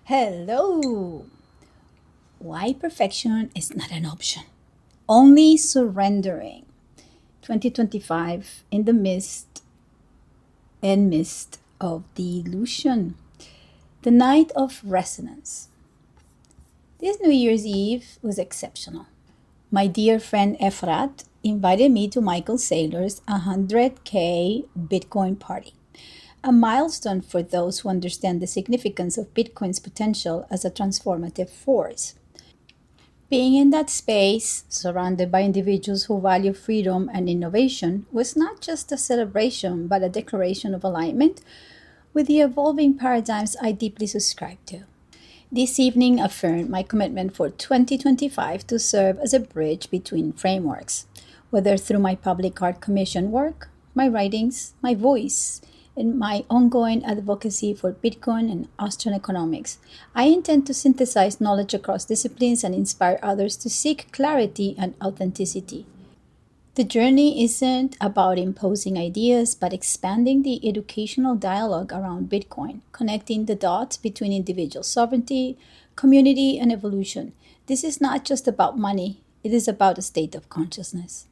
Hello! Why perfection is not an option. Only surrendering. 2025 in the midst of delusion. The night of resonance. This New Year's Eve was exceptional. My dear friend Efrat invited me to Michael Saylor's 100K Bitcoin party, a milestone for those who understand the significance of Bitcoin's potential as a transformative force. Being in that space, surrounded by individuals who value freedom and innovation, was not just a celebration but a declaration of alignment with the evolving paradigms I deeply subscribe to. This evening affirmed my commitment for 2025 to serve as a bridge between frameworks, whether through my public art commission work, my writings, my voice, and my ongoing advocacy for Bitcoin and Austrian economics. I intend to synthesize knowledge across disciplines and inspire others to seek clarity and authenticity. The journey isn't about imposing ideas, but expanding the educational dialogue around Bitcoin, connecting the dots between individual sovereignty, community, and evolution. This is not just about money, it is about a state of consciousness.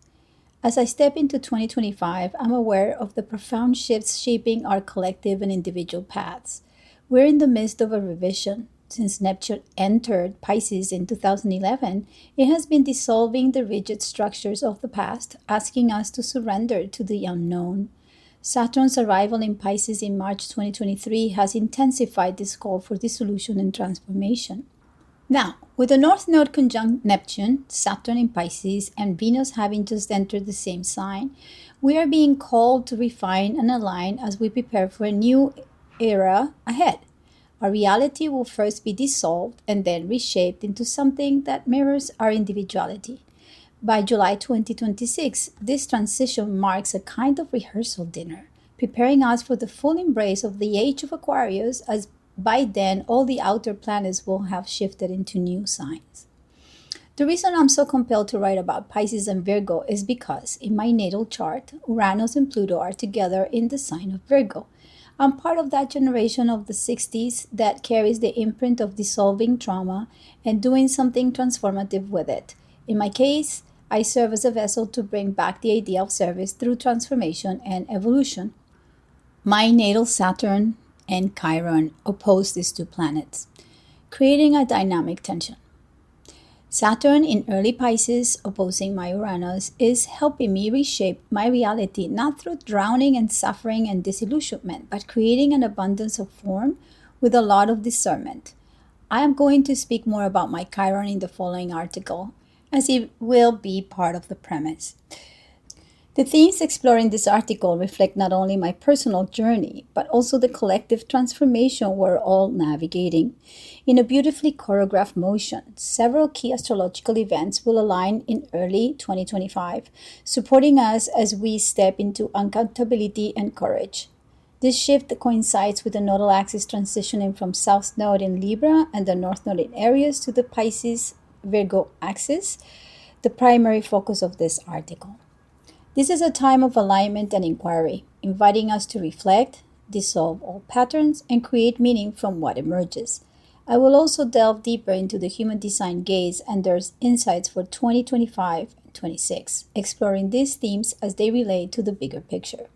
As I step into 2025, I'm aware of the profound shifts shaping our collective and individual paths. We're in the midst of a revision. Since Neptune entered Pisces in 2011, it has been dissolving the rigid structures of the past, asking us to surrender to the unknown. Saturn's arrival in Pisces in March 2023 has intensified this call for dissolution and transformation. Now, with the North Node conjunct Neptune, Saturn in Pisces, and Venus having just entered the same sign, we are being called to refine and align as we prepare for a new era ahead. Our reality will first be dissolved and then reshaped into something that mirrors our individuality. By July 2026, this transition marks a kind of rehearsal dinner, preparing us for the full embrace of the age of Aquarius, as by then all the outer planets will have shifted into new signs. The reason I'm so compelled to write about Pisces and Virgo is because in my natal chart, Uranus and Pluto are together in the sign of Virgo. I'm part of that generation of the 60s that carries the imprint of dissolving trauma and doing something transformative with it. In my case, I serve as a vessel to bring back the idea of service through transformation and evolution. My natal Saturn and Chiron oppose these two planets, creating a dynamic tension. Saturn in early Pisces opposing my Uranus is helping me reshape my reality not through drowning and suffering and disillusionment, but creating an abundance of form with a lot of discernment. I am going to speak more about my Chiron in the following article, as it will be part of the premise. The themes explored in this article reflect not only my personal journey, but also the collective transformation we're all navigating. In a beautifully choreographed motion, several key astrological events will align in early 2025, supporting us as we step into accountability and courage. This shift coincides with the nodal axis transitioning from South Node in Libra and the North Node in Aries to the Pisces Virgo axis, the primary focus of this article. This is a time of alignment and inquiry, inviting us to reflect, dissolve all patterns, and create meaning from what emerges. I will also delve deeper into the human design gaze and their insights for 2025 and 26, exploring these themes as they relate to the bigger picture.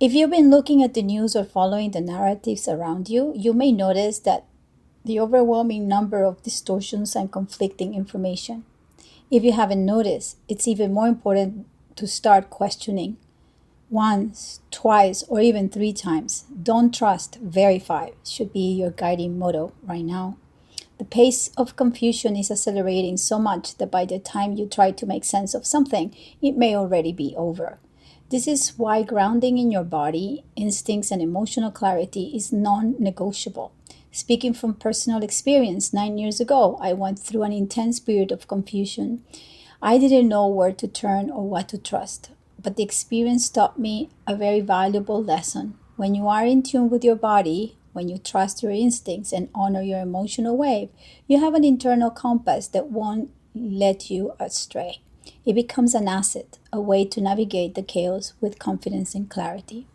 If you've been looking at the news or following the narratives around you, you may notice that the overwhelming number of distortions and conflicting information. If you haven't noticed, it's even more important to start questioning once, twice, or even 3 times. Don't trust, verify should be your guiding motto right now. The pace of confusion is accelerating so much that by the time you try to make sense of something, it may already be over. This is why grounding in your body, instincts, and emotional clarity is non-negotiable. Speaking from personal experience, 9 years ago, I went through an intense period of confusion. I didn't know where to turn or what to trust, but the experience taught me a very valuable lesson. When you are in tune with your body, when you trust your instincts and honor your emotional wave, you have an internal compass that won't let you astray. It becomes an asset, a way to navigate the chaos with confidence and clarity.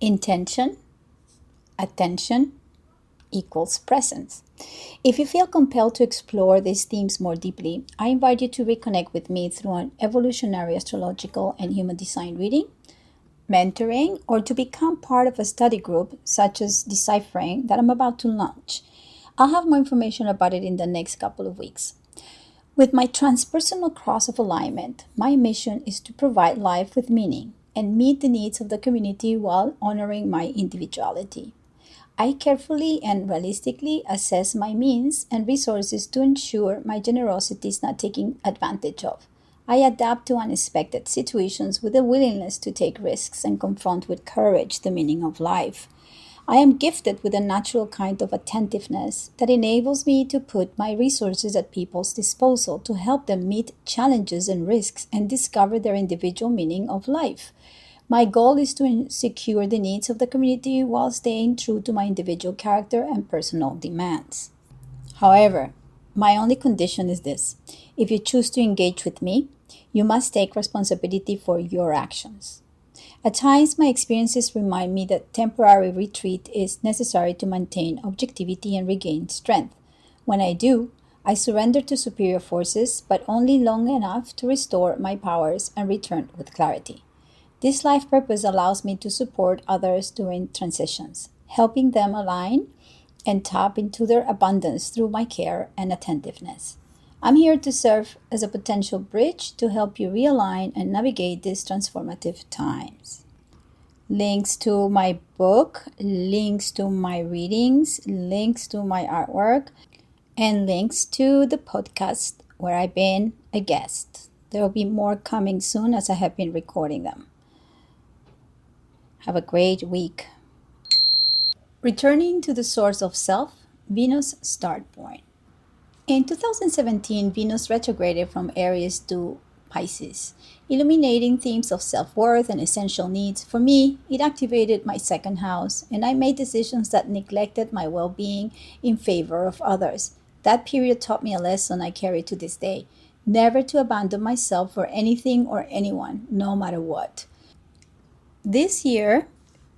Intention, attention equals presence. If you feel compelled to explore these themes more deeply, I invite you to reconnect with me through an evolutionary astrological and human design reading, mentoring, or to become part of a study group such as Deciphering that I'm about to launch. I'll have more information about it in the next couple of weeks. With my transpersonal cross of alignment, my mission is to provide life with meaning and meet the needs of the community while honoring my individuality. I carefully and realistically assess my means and resources to ensure my generosity is not taken advantage of. I adapt to unexpected situations with a willingness to take risks and confront with courage the meaning of life. I am gifted with a natural kind of attentiveness that enables me to put my resources at people's disposal to help them meet challenges and risks and discover their individual meaning of life. My goal is to secure the needs of the community while staying true to my individual character and personal demands. However, my only condition is this: if you choose to engage with me, you must take responsibility for your actions. At times, my experiences remind me that temporary retreat is necessary to maintain objectivity and regain strength. When I do, I surrender to superior forces, but only long enough to restore my powers and return with clarity. This life purpose allows me to support others during transitions, helping them align and tap into their abundance through my care and attentiveness. I'm here to serve as a potential bridge to help you realign and navigate these transformative times. Links to my book, links to my readings, links to my artwork, and links to the podcast where I've been a guest. There will be more coming soon as I have been recording them. Have a great week. Returning to the source of self, Venus start point. In 2017, Venus retrograded from Aries to Pisces, illuminating themes of self-worth and essential needs. For me, it activated my second house, and I made decisions that neglected my well-being in favor of others. That period taught me a lesson I carry to this day: never to abandon myself for anything or anyone, no matter what. This year,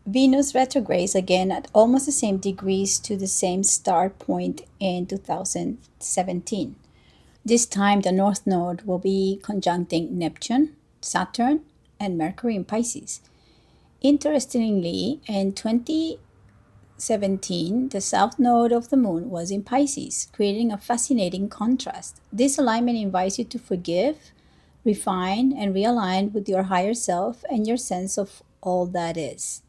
Venus retrogrades again at almost the same degrees to the same start point in 2017. This time, the North Node will be conjuncting Neptune, Saturn, and Mercury in Pisces. Interestingly, in 2017, the South Node of the Moon was in Pisces, creating a fascinating contrast. This alignment invites you to forgive, refine, and realign with your higher self and your sense of all that is.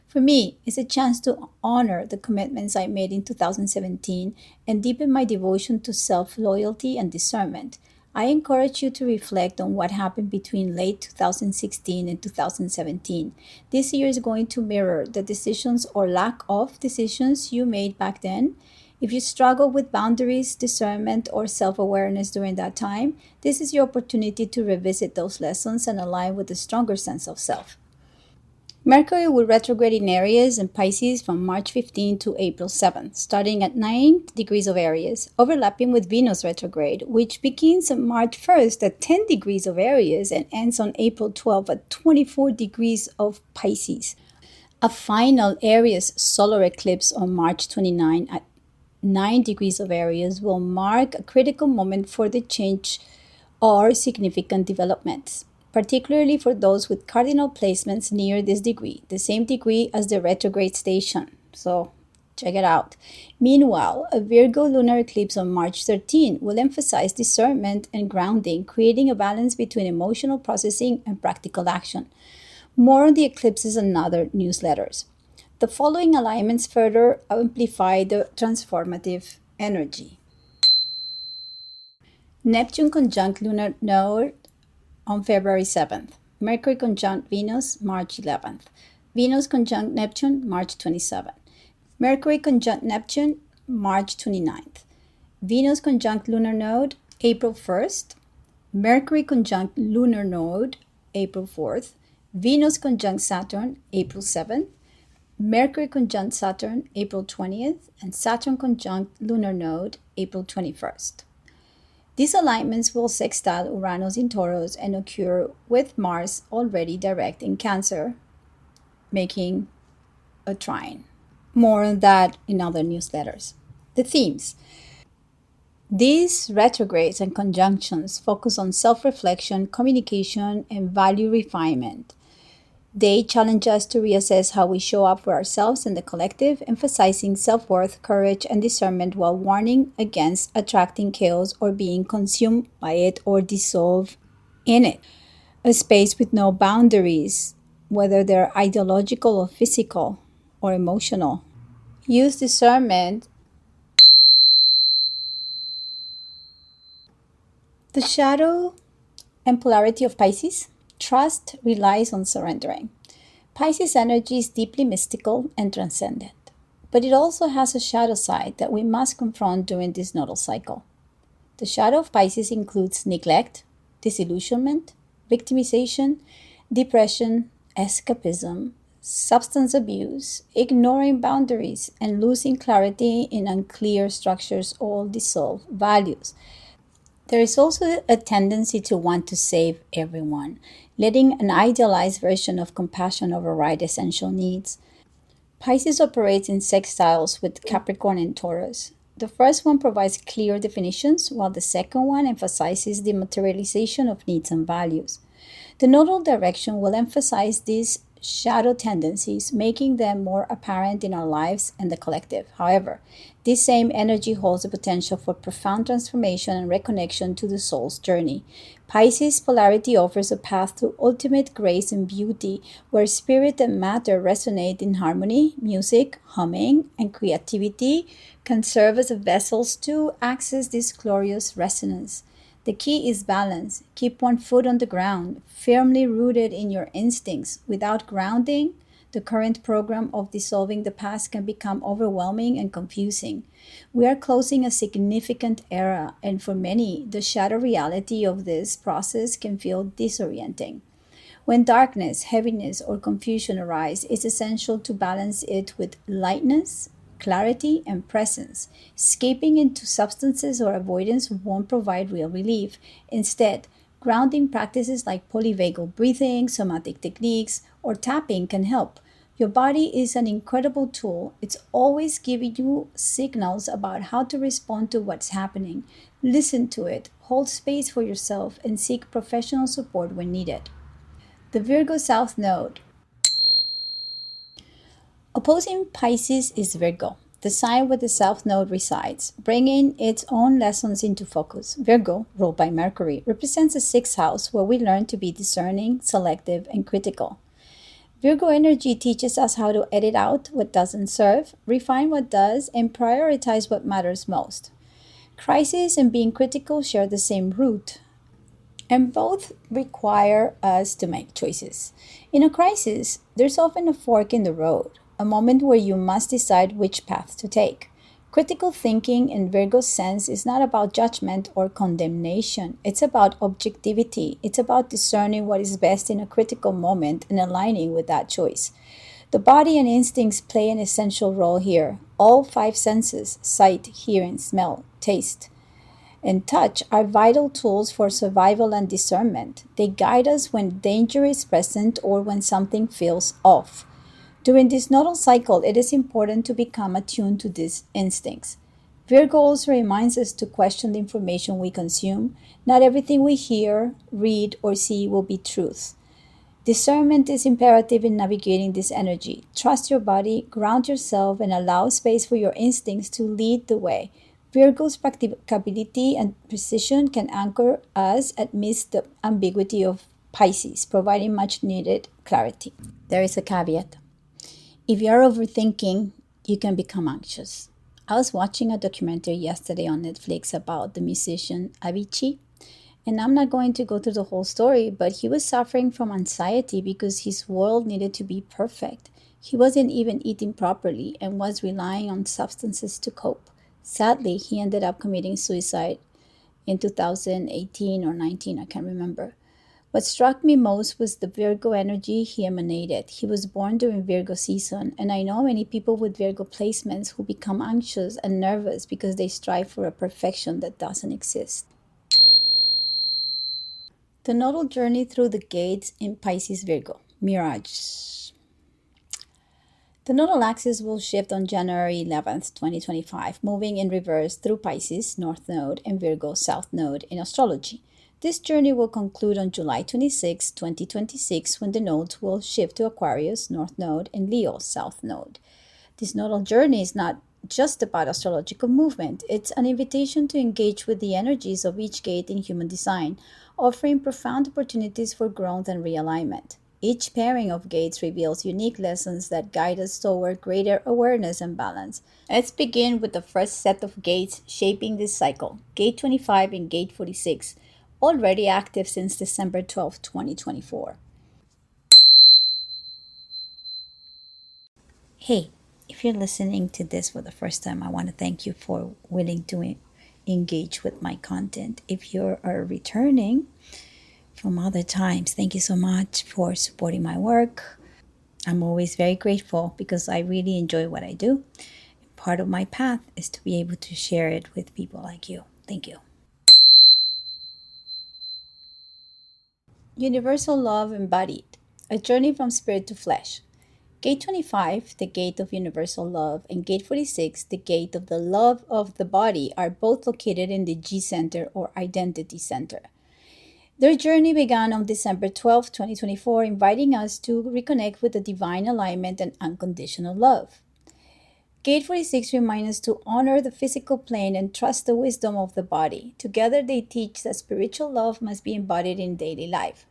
For me, it's a chance to honor the commitments I made in 2017 and deepen my devotion to self-loyalty and discernment. I encourage you to reflect on what happened between late 2016 and 2017. This year is going to mirror the decisions or lack of decisions you made back then. If you struggle with boundaries, discernment, or self-awareness during that time, this is your opportunity to revisit those lessons and align with a stronger sense of self. Mercury will retrograde in Aries and Pisces from March 15 to April 7, starting at 9 degrees of Aries, overlapping with Venus retrograde, which begins on March 1st at 10 degrees of Aries and ends on April 12 at 24 degrees of Pisces. A final Aries solar eclipse on March 29 at 9 degrees of Aries will mark a critical moment for the change or significant developments, particularly for those with cardinal placements near this degree, the same degree as the retrograde station. So check it out. Meanwhile, a Virgo lunar eclipse on March 13 will emphasize discernment and grounding, creating a balance between emotional processing and practical action. More on the eclipses and other newsletters. The following alignments further amplify the transformative energy. Neptune conjunct lunar node on February 7th. Mercury conjunct Venus, March 11th. Venus conjunct Neptune, March 27th. Mercury conjunct Neptune, March 29th. Venus conjunct lunar node, April 1st. Mercury conjunct lunar node, April 4th. Venus conjunct Saturn, April 7th. Mercury conjunct Saturn, April 20th. And Saturn conjunct lunar node, April 21st. These alignments will sextile Uranus in Taurus and occur with Mars already direct in Cancer, making a trine. More on that in other newsletters. The themes. These retrogrades and conjunctions focus on self reflection, communication, and value refinement. They challenge us to reassess how we show up for ourselves and the collective, emphasizing self worth, courage, and discernment while warning against attracting chaos or being consumed by it or dissolved in it. A space with no boundaries, whether they're ideological or physical or emotional. Use discernment. The shadow and polarity of Pisces. Trust relies on surrendering. Pisces energy is deeply mystical and transcendent, but it also has a shadow side that we must confront during this nodal cycle. The shadow of Pisces includes neglect, disillusionment, victimization, depression, escapism, substance abuse, ignoring boundaries, and losing clarity in unclear structures or dissolve values. There is also a tendency to want to save everyone, letting an idealized version of compassion override essential needs. Pisces operates in sextiles with Capricorn and Taurus. The first one provides clear definitions, while the second one emphasizes the materialization of needs and values. The nodal direction will emphasize these shadow tendencies, making them more apparent in our lives and the collective. However, this same energy holds the potential for profound transformation and reconnection to the soul's journey. Pisces polarity offers a path to ultimate grace and beauty, where spirit and matter resonate in harmony. Music, humming, and creativity can serve as vessels to access this glorious resonance. The key is balance. Keep one foot on the ground, firmly rooted in your instincts. Without grounding, the current program of dissolving the past can become overwhelming and confusing. We are closing a significant era, and for many, the shadow reality of this process can feel disorienting. When darkness, heaviness, or confusion arise, it's essential to balance it with lightness, clarity, and presence. Escaping into substances or avoidance won't provide real relief. Instead, grounding practices like polyvagal breathing, somatic techniques, or tapping can help. Your body is an incredible tool. It's always giving you signals about how to respond to what's happening. Listen to it, hold space for yourself, and seek professional support when needed. The Virgo South Node. Opposing Pisces is Virgo, the sign where the South Node resides, bringing its own lessons into focus. Virgo, ruled by Mercury, represents the sixth house where we learn to be discerning, selective, and critical. Virgo energy teaches us how to edit out what doesn't serve, refine what does, and prioritize what matters most. Crisis and being critical share the same root, and both require us to make choices. In a crisis, there's often a fork in the road, a moment where you must decide which path to take. Critical thinking in Virgo's sense is not about judgment or condemnation. It's about objectivity. It's about discerning what is best in a critical moment and aligning with that choice. The body and instincts play an essential role here. All five senses, sight, hearing, smell, taste, and touch, are vital tools for survival and discernment. They guide us when danger is present or when something feels off. During this nodal cycle, it is important to become attuned to these instincts. Virgo also reminds us to question the information we consume. Not everything we hear, read, or see will be truth. Discernment is imperative in navigating this energy. Trust your body, ground yourself, and allow space for your instincts to lead the way. Virgo's practicability and precision can anchor us amidst the ambiguity of Pisces, providing much needed clarity. There is a caveat. If you are overthinking, you can become anxious. I was watching a documentary yesterday on Netflix about the musician Avicii, and I'm not going to go through the whole story, but he was suffering from anxiety because his world needed to be perfect. He wasn't even eating properly and was relying on substances to cope. Sadly, he ended up committing suicide in 2018 or 19, I can't remember. What struck me most was the Virgo energy he emanated. He was born during Virgo season, and I know many people with Virgo placements who become anxious and nervous because they strive for a perfection that doesn't exist. The nodal journey through the gates in Pisces Virgo. Mirage. The nodal axis will shift on January 11th, 2025, moving in reverse through Pisces, North Node, and Virgo, South Node in astrology. This journey will conclude on July 26, 2026, when the nodes will shift to Aquarius, North Node, and Leo, South Node. This nodal journey is not just about astrological movement, it's an invitation to engage with the energies of each gate in human design, offering profound opportunities for growth and realignment. Each pairing of gates reveals unique lessons that guide us toward greater awareness and balance. Let's begin with the first set of gates shaping this cycle, Gate 25 and Gate 46, already active since December 12, 2024. Hey, if you're listening to this for the first time, I want to thank you for willing to engage with my content. If you are returning from other times, thank you so much for supporting my work. I'm always very grateful because I really enjoy what I do. Part of my path is to be able to share it with people like you. Thank you. Universal Love Embodied, a journey from spirit to flesh. Gate 25, the gate of universal love, and Gate 46, the gate of the love of the body, are both located in the G Center or Identity Center. Their journey began on December 12, 2024, inviting us to reconnect with the divine alignment and unconditional love. Gate 46 reminds us to honor the physical plane and trust the wisdom of the body. Together, they teach that spiritual love must be embodied in daily life.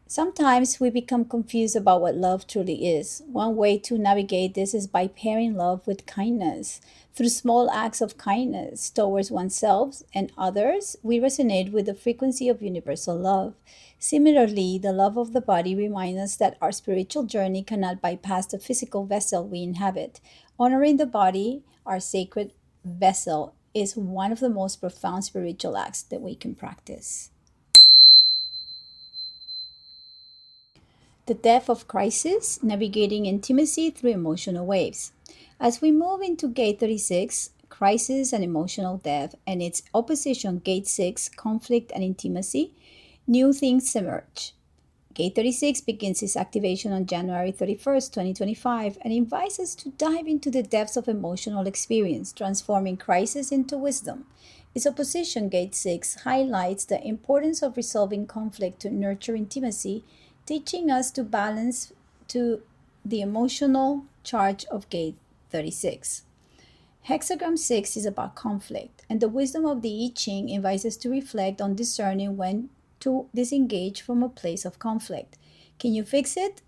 Sometimes we become confused about what love truly is. One way to navigate this is by pairing love with kindness. Through small acts of kindness towards oneself and others, we resonate with the frequency of universal love. Similarly, the love of the body reminds us that our spiritual journey cannot bypass the physical vessel we inhabit. Honoring the body, our sacred vessel, is one of the most profound spiritual acts that we can practice. The depth of crisis, navigating intimacy through emotional waves. As we move into Gate 36, crisis and emotional depth, and its opposition, Gate 6, conflict and intimacy, new things emerge. Gate 36 begins its activation on January 31st, 2025, and invites us to dive into the depths of emotional experience, transforming crisis into wisdom. Its opposition, Gate 6, highlights the importance of resolving conflict to nurture intimacy, teaching us to balance to the emotional charge of Gate 36. Hexagram 6 is about conflict, and the wisdom of the I Ching invites us to reflect on discerning when to disengage from a place of conflict. Can you fix it?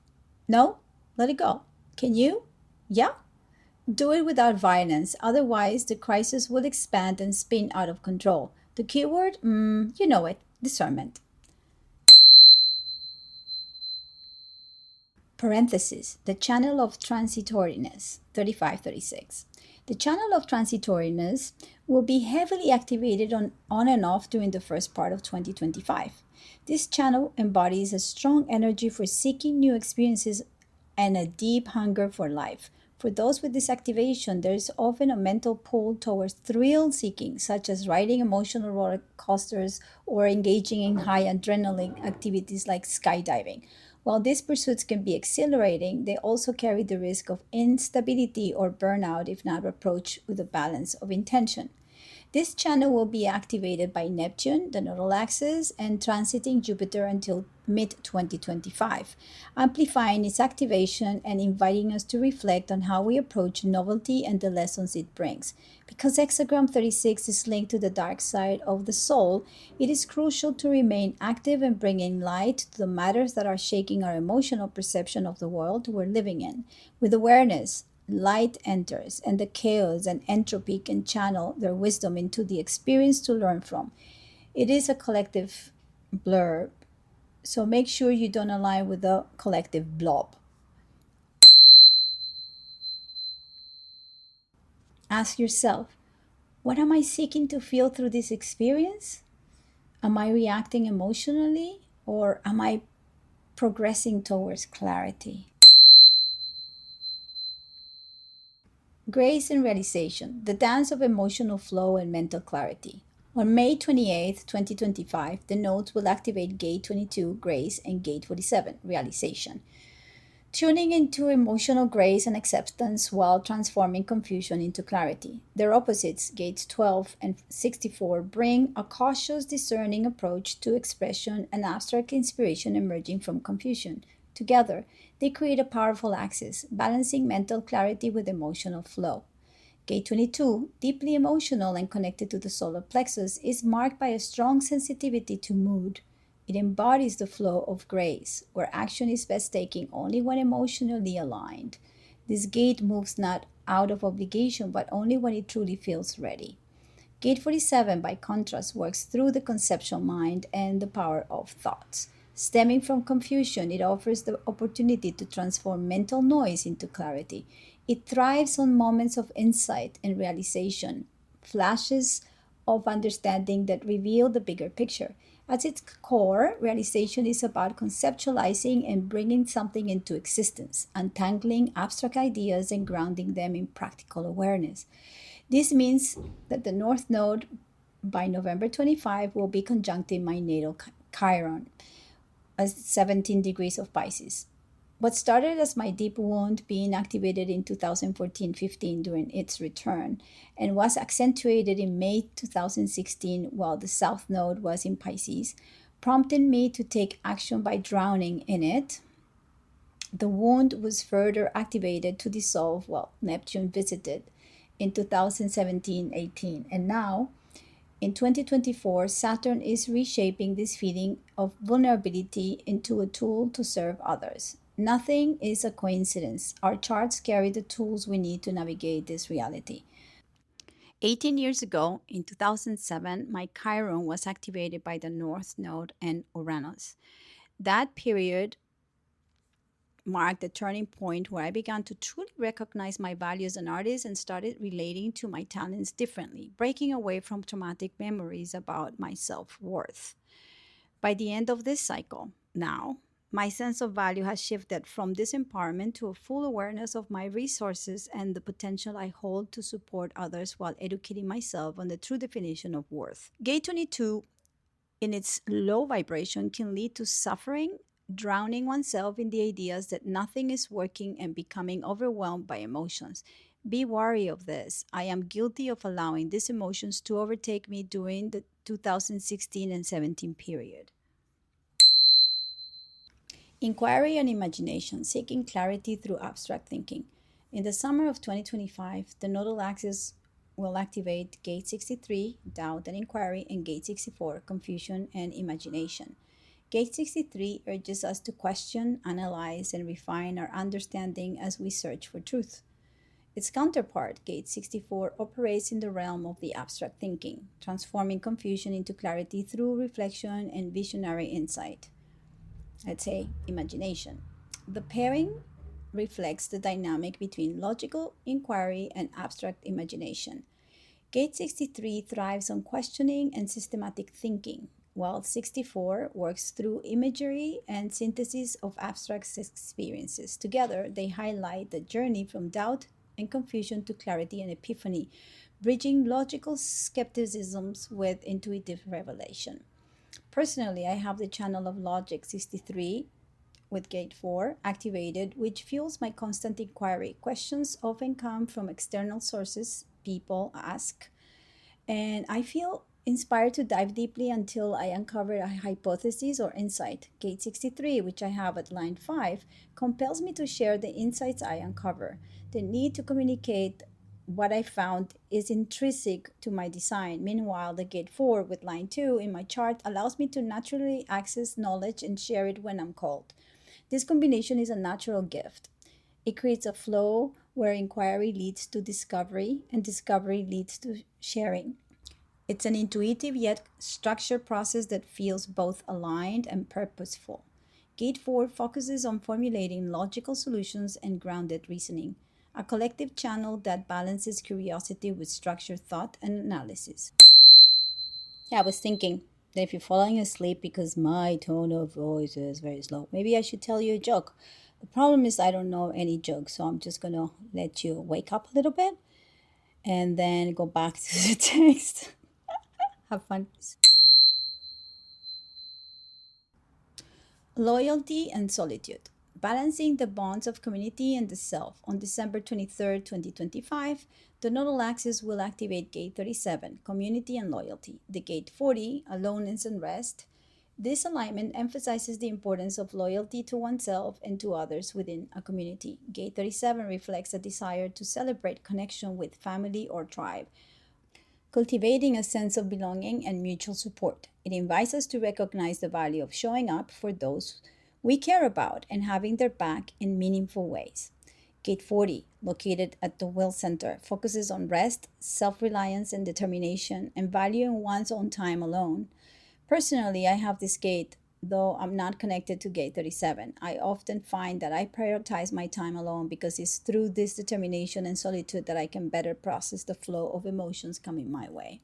No? Let it go. Can you? Yeah? Do it without violence, otherwise the crisis will expand and spin out of control. The keyword? You know it, discernment. Parenthesis, the channel of transitoriness, 3536. The channel of transitoriness will be heavily activated on and off during the first part of 2025. This channel embodies a strong energy for seeking new experiences and a deep hunger for life. For those with this activation, there is often a mental pull towards thrill seeking, such as riding emotional roller coasters or engaging in high adrenaline activities like skydiving. While these pursuits can be exhilarating, they also carry the risk of instability or burnout if not approached with a balance of intention. This channel will be activated by Neptune, the nodal axis, and transiting Jupiter until mid-2025, amplifying its activation and inviting us to reflect on how we approach novelty and the lessons it brings. Because hexagram 36 is linked to the dark side of the soul, it is crucial to remain active and bringing light to the matters that are shaking our emotional perception of the world we're living in. With awareness, light enters, and the chaos and entropy can channel their wisdom into the experience to learn from. It is a collective blur, so make sure you don't align with the collective blob. Ask yourself, what am I seeking to feel through this experience? Am I reacting emotionally, or am I progressing towards clarity? Grace and realization, the dance of emotional flow and mental clarity. On May 28, 2025, the nodes will activate Gate 22, Grace, and Gate 47, Realization. tuning into emotional grace and acceptance while transforming confusion into clarity. Their opposites, gates 12 and 64, bring a cautious, discerning approach to expression and abstract inspiration emerging from confusion. Together, they create a powerful axis, balancing mental clarity with emotional flow. Gate 22, deeply emotional and connected to the solar plexus, is marked by a strong sensitivity to mood. It embodies the flow of grace, where action is best taken only when emotionally aligned. This gate moves not out of obligation, but only when it truly feels ready. Gate 47, by contrast, works through the conceptual mind and the power of thoughts. Stemming from confusion, it offers the opportunity to transform mental noise into clarity. It thrives on moments of insight and realization, flashes of understanding that reveal the bigger picture. At its core, realization is about conceptualizing and bringing something into existence, untangling abstract ideas and grounding them in practical awareness. This means that the North Node by November 25 will be conjuncting my natal Chiron, as 17 degrees of Pisces. What started as my deep wound being activated in 2014-15 during its return and was accentuated in May 2016 while the South Node was in Pisces, prompted me to take action by drowning in it. The wound was further activated to dissolve while Neptune visited in 2017-18, and now in 2024, Saturn is reshaping this feeling of vulnerability into a tool to serve others. Nothing is a coincidence. Our charts carry the tools we need to navigate this reality. 18 years ago, in 2007, my Chiron was activated by the North Node and Uranus. That period marked the turning point where I began to truly recognize my value as an artist and started relating to my talents differently, breaking away from traumatic memories about my self worth. By the end of this cycle, now, my sense of value has shifted from disempowerment to a full awareness of my resources and the potential I hold to support others while educating myself on the true definition of worth. Gate 22 in its low vibration can lead to suffering, drowning oneself in the ideas that nothing is working and becoming overwhelmed by emotions. Be wary of this. I am guilty of allowing these emotions to overtake me during the 2016 and 17 period. Inquiry and imagination, seeking clarity through abstract thinking. In the summer of 2025, the nodal axis will activate Gate 63, doubt and inquiry, and Gate 64, confusion and imagination. Gate 63 urges us to question, analyze, and refine our understanding as we search for truth. Its counterpart, Gate 64, operates in the realm of the abstract thinking, transforming confusion into clarity through reflection and visionary insight. Let's say imagination. The pairing reflects the dynamic between logical inquiry and abstract imagination. Gate 63 thrives on questioning and systematic thinking, while 64 works through imagery and synthesis of abstract experiences. Together, they highlight the journey from doubt and confusion to clarity and epiphany, bridging logical skepticisms with intuitive revelation. Personally, I have the channel of Logic 63 with Gate 4 activated, which fuels my constant inquiry. Questions often come from external sources people ask, and I feel inspired to dive deeply until I uncover a hypothesis or insight. Gate 63, which I have at line 5, compels me to share the insights I uncover. The need to communicate what I found is intrinsic to my design. Meanwhile, the Gate 4 with line 2 in my chart allows me to naturally access knowledge and share it when I'm called. This combination is a natural gift. It creates a flow where inquiry leads to discovery and discovery leads to sharing. It's an intuitive yet structured process that feels both aligned and purposeful. Gate 4 focuses on formulating logical solutions and grounded reasoning, a collective channel that balances curiosity with structured thought and analysis. Yeah, I was thinking that if you're falling asleep because my tone of voice is very slow, maybe I should tell you a joke. The problem is I don't know any jokes, so I'm just gonna let you wake up a little bit and then go back to the text. Have fun, please. Loyalty and solitude. Balancing the bonds of community and the self. On December 23rd, 2025, the nodal axis will activate gate 37, community and loyalty, the gate 40, aloneness and rest. This alignment emphasizes the importance of loyalty to oneself and to others within a community. Gate 37 reflects a desire to celebrate connection with family or tribe, cultivating a sense of belonging and mutual support. It invites us to recognize the value of showing up for those we care about and having their back in meaningful ways. Gate 40, located at the will center, focuses on rest, self reliance, and determination, and valuing one's own time alone. Personally, I have this gate, though I'm not connected to gate 37. I often find that I prioritize my time alone because it's through this determination and solitude that I can better process the flow of emotions coming my way.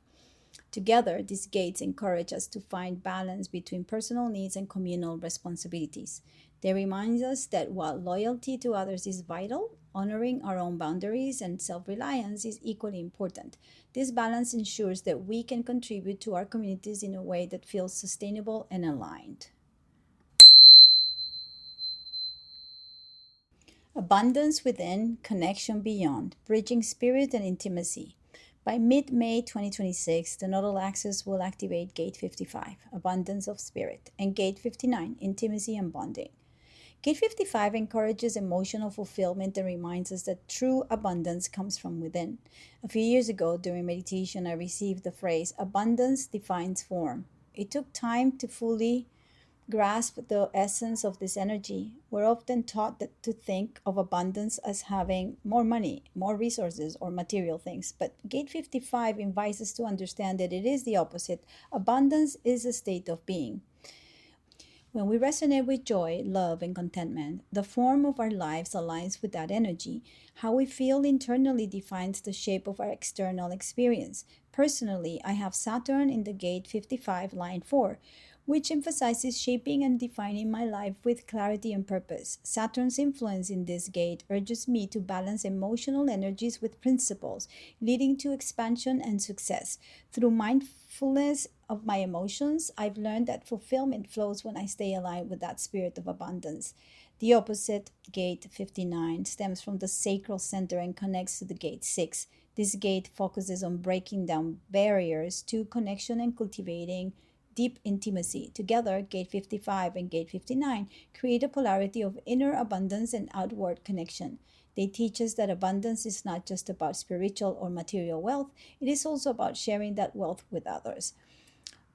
Together, these gates encourage us to find balance between personal needs and communal responsibilities. They remind us that while loyalty to others is vital, honoring our own boundaries and self reliance is equally important. This balance ensures that we can contribute to our communities in a way that feels sustainable and aligned. Abundance within, connection beyond, bridging spirit and intimacy. By mid May 2026, the nodal axis will activate Gate 55, abundance of spirit, and Gate 59, intimacy and bonding. Gate 55 encourages emotional fulfillment and reminds us that true abundance comes from within. A few years ago, during meditation, I received the phrase, abundance defines form. It took time to fully grasp the essence of this energy. We're often taught to think of abundance as having more money, more resources, or material things. But Gate 55 invites us to understand that it is the opposite. Abundance is a state of being. When we resonate with joy, love, and contentment, the form of our lives aligns with that energy. How we feel internally defines the shape of our external experience. Personally, I have Saturn in the gate 55, line 4, which emphasizes shaping and defining my life with clarity and purpose. Saturn's influence in this gate urges me to balance emotional energies with principles, leading to expansion and success. Through mindfulness of my emotions, I've learned that fulfillment flows when I stay aligned with that spirit of abundance. The opposite, gate 59, stems from the sacral center and connects to the gate 6. This gate focuses on breaking down barriers to connection and cultivating deep intimacy. Together, Gate 55 and Gate 59 create a polarity of inner abundance and outward connection. They teach us that abundance is not just about spiritual or material wealth, it is also about sharing that wealth with others.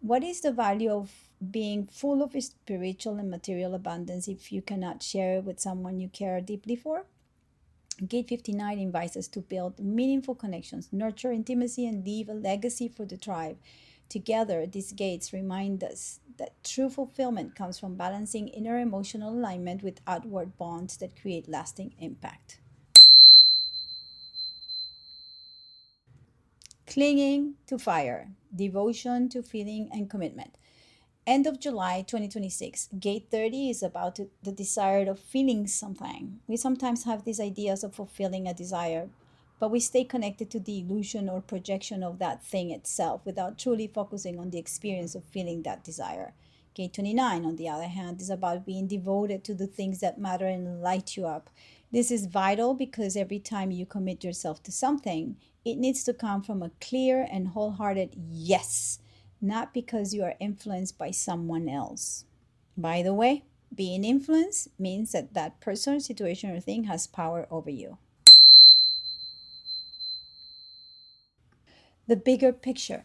What is the value of being full of spiritual and material abundance if you cannot share it with someone you care deeply for? Gate 59 invites us to build meaningful connections, nurture intimacy, and leave a legacy for the tribe. Together, these gates remind us that true fulfillment comes from balancing inner emotional alignment with outward bonds that create lasting impact. Clinging to fire, devotion to feeling and commitment. End of July 2026, Gate 30 is about the desire of feeling something. We sometimes have these ideas of fulfilling a desire, but we stay connected to the illusion or projection of that thing itself without truly focusing on the experience of feeling that desire. Gate 29, on the other hand, is about being devoted to the things that matter and light you up. This is vital because every time you commit yourself to something, it needs to come from a clear and wholehearted yes, not because you are influenced by someone else. By the way, being influenced means that that person, situation, or thing has power over you. The bigger picture.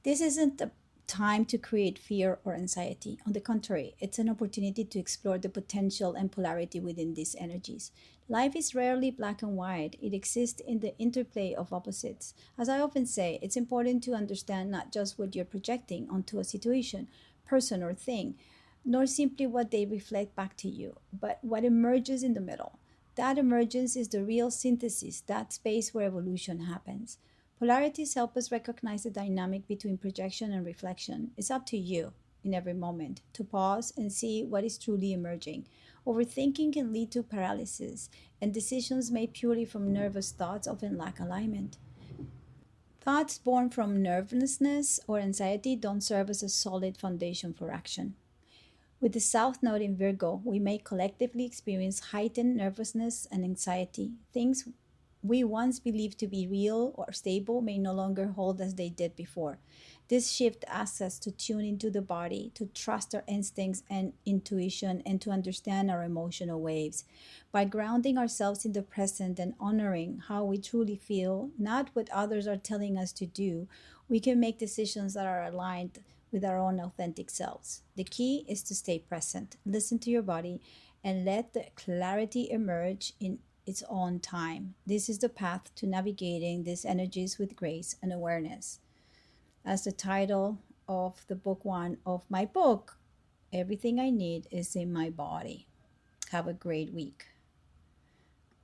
This isn't a time to create fear or anxiety. On the contrary, it's an opportunity to explore the potential and polarity within these energies. Life is rarely black and white, it exists in the interplay of opposites. As I often say, it's important to understand not just what you're projecting onto a situation, person, or thing, nor simply what they reflect back to you, but what emerges in the middle. That emergence is the real synthesis, that space where evolution happens. Polarities help us recognize the dynamic between projection and reflection. It's up to you, in every moment, to pause and see what is truly emerging. Overthinking can lead to paralysis, and decisions made purely from nervous thoughts often lack alignment. Thoughts born from nervousness or anxiety don't serve as a solid foundation for action. With the South Node in Virgo, we may collectively experience heightened nervousness and anxiety. Things we once believed to be real or stable may no longer hold as they did before. This shift asks us to tune into the body, to trust our instincts and intuition, and to understand our emotional waves. By grounding ourselves in the present and honoring how we truly feel, not what others are telling us to do, we can make decisions that are aligned with our own authentic selves. The key is to stay present, listen to your body, and let the clarity emerge in its own time. This is the path to navigating these energies with grace and awareness. As the title of the book one of my book, Everything I Need is in My Body. Have a great week.